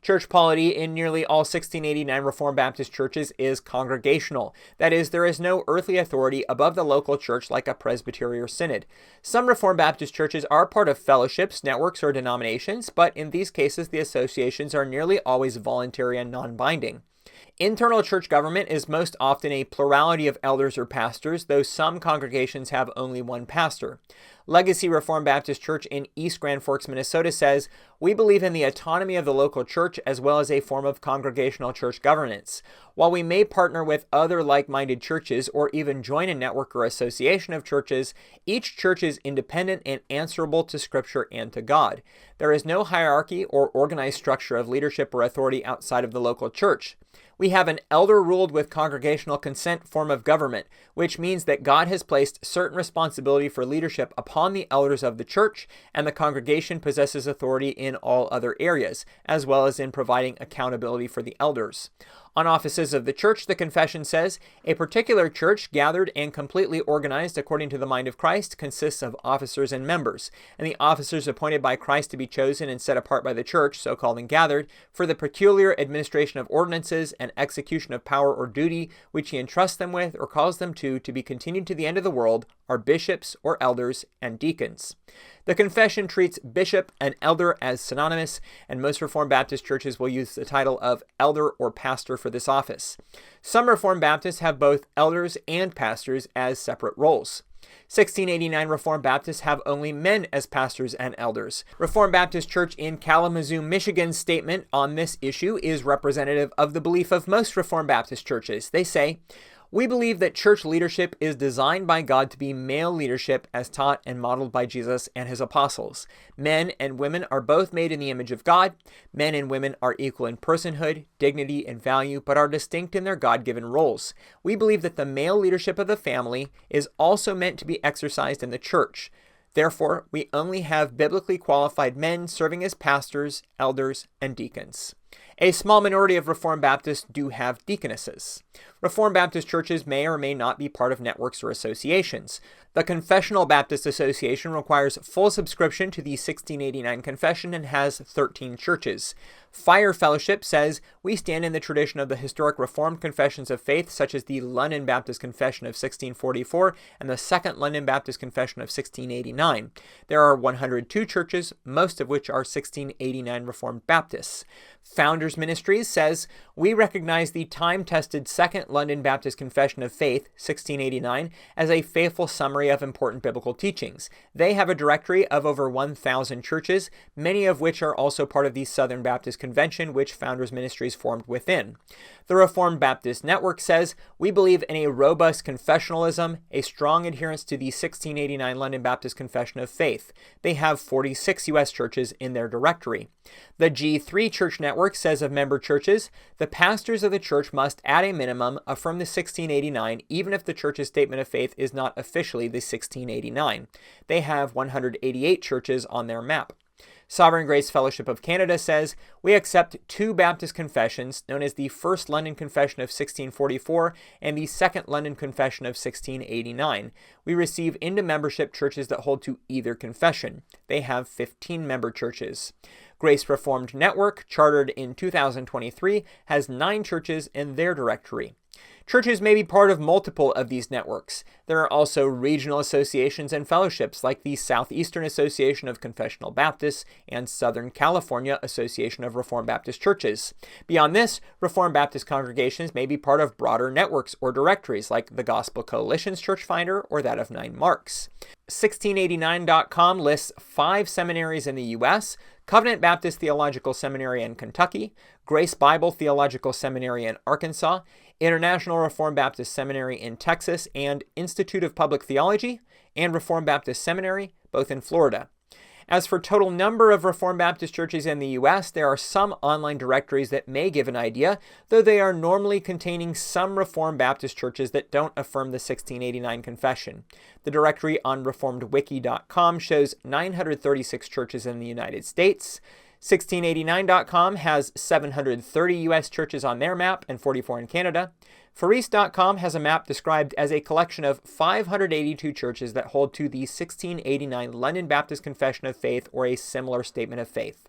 Church polity in nearly all 1689 Reformed Baptist churches is congregational. That is, there is no earthly authority above the local church like a presbytery or synod. Some Reformed Baptist churches are part of fellowships, networks, or denominations, but in these cases the associations are nearly always voluntary and non-binding. Internal church government is most often a plurality of elders or pastors, though some congregations have only one pastor. Legacy Reformed Baptist Church in East Grand Forks, Minnesota says, "We believe in the autonomy of the local church as well as a form of congregational church governance. While we may partner with other like-minded churches or even join a network or association of churches, each church is independent and answerable to Scripture and to God. There is no hierarchy or organized structure of leadership or authority outside of the local church. We have an elder-ruled with congregational consent form of government, which means that God has placed certain responsibility for leadership upon the elders of the church, and the congregation possesses authority in all other areas, as well as in providing accountability for the elders." On offices of the church, the confession says, "A particular church, gathered and completely organized according to the mind of Christ, consists of officers and members, and the officers appointed by Christ to be chosen and set apart by the church, so called and gathered, for the peculiar administration of ordinances and execution of power or duty, which he entrusts them with or calls them to be continued to the end of the world, are bishops or elders and deacons." The confession treats bishop and elder as synonymous, and most Reformed Baptist churches will use the title of elder or pastor for this office. Some Reformed Baptists have both elders and pastors as separate roles. 1689 Reformed Baptists have only men as pastors and elders. Reformed Baptist Church in Kalamazoo, Michigan's statement on this issue is representative of the belief of most Reformed Baptist churches. They say, "We believe that church leadership is designed by God to be male leadership as taught and modeled by Jesus and his apostles. Men and women are both made in the image of God. Men and women are equal in personhood, dignity, and value, but are distinct in their God-given roles. We believe that the male leadership of the family is also meant to be exercised in the church. Therefore, we only have biblically qualified men serving as pastors, elders, and deacons." A small minority of Reformed Baptists do have deaconesses. Reformed Baptist churches may or may not be part of networks or associations. The Confessional Baptist Association requires full subscription to the 1689 Confession and has 13 churches. Fire Fellowship says, "We stand in the tradition of the historic Reformed confessions of faith, such as the London Baptist Confession of 1644 and the Second London Baptist Confession of 1689. There are 102 churches, most of which are 1689 Reformed Baptists." Founders Ministries says, "We recognize the time-tested Second London Baptist Confession of Faith, 1689, as a faithful summary of important biblical teachings. They have a directory of over 1,000 churches, many of which are also part of the Southern Baptist Convention, which Founders Ministries formed within." The Reformed Baptist Network says, "We believe in a robust confessionalism, a strong adherence to the 1689 London Baptist Confession of Faith. They have 46 U.S. churches in their directory." The G3 Church Network says of member churches, "The pastors of the church must, at a minimum, affirm the 1689, even if the church's statement of faith is not officially the 1689. They have 188 churches on their map." Sovereign Grace Fellowship of Canada says, "We accept two Baptist confessions, known as the First London Confession of 1644 and the Second London Confession of 1689. We receive into membership churches that hold to either confession. They have 15 member churches." Grace Reformed Network, chartered in 2023, has 9 churches in their directory. Churches may be part of multiple of these networks. There are also regional associations and fellowships like the Southeastern Association of Confessional Baptists and Southern California Association of Reformed Baptist Churches. Beyond this, Reformed Baptist congregations may be part of broader networks or directories like the Gospel Coalition's Church Finder or that of 9 Marks. 1689.com lists 5 seminaries in the U.S., Covenant Baptist Theological Seminary in Kentucky, Grace Bible Theological Seminary in Arkansas, International Reformed Baptist Seminary in Texas, and Institute of Public Theology and Reformed Baptist Seminary, both in Florida. As for total number of Reformed Baptist churches in the U.S., there are some online directories that may give an idea, though they are normally containing some Reformed Baptist churches that don't affirm the 1689 Confession. The directory on reformedwiki.com shows 936 churches in the United States. 1689.com has 730 U.S. churches on their map and 44 in Canada. Forest.com has a map described as a collection of 582 churches that hold to the 1689 London Baptist Confession of Faith or a similar statement of faith.